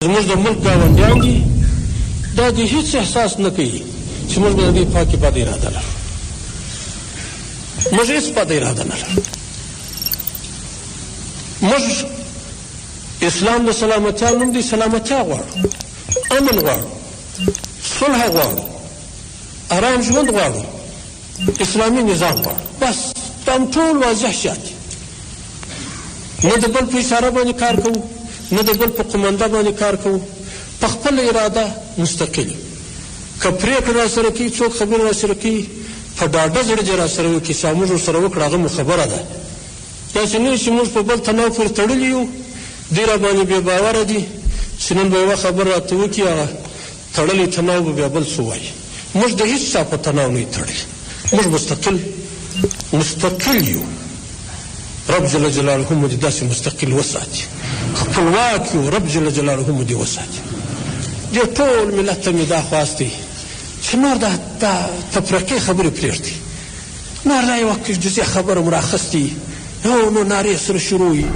زموږ د ملک ګاونډیان دي دا د هیڅ احساس نه کوي چې موږ به د دې پاکې بده اراده لرو. موږ هیڅ بده اراده نه لرو. موږ اسلام د سلامتیا نوم دی، سلامتیا غواړو، امن غواړو، صلح غواړو، ارام ژوند غواړو، اسلامي نظام غواړو. بس دا ټول واضح شیان دي. نه د بل په اشاره باندې کار کوو، نه د بل په قومنده باندې کار کوو، په خپله اراده مستقل. که پرېکړه راسره کوي، څوک خبرې راسره کوي، په ډاډه زړه دې راسره وکړي چې موږ ورسره وکړه، هغه مو خبره ده. داسې نه چې موږ په بل تناو پورې تړلي یو، دوی راباندې بې باوره دي چې نن به یوه خبره راته وکړي، هغه تړلی تناو به بیا بل څه وایي. موږ د هېڅ چا په تناو نه یو تړلي، موږ مستقل یو. رب جل جلاله مو دې داسې مستقل وساتي، خپلواک یو. رب جل جلاله مو دې وساتي. دې ټول ملت ته مې دا خواست دی چې نور دا تفرقې خبرې پرېږدي، نور دا یوه جزیه خبره مو راخستې نو نارې سره شروع وي.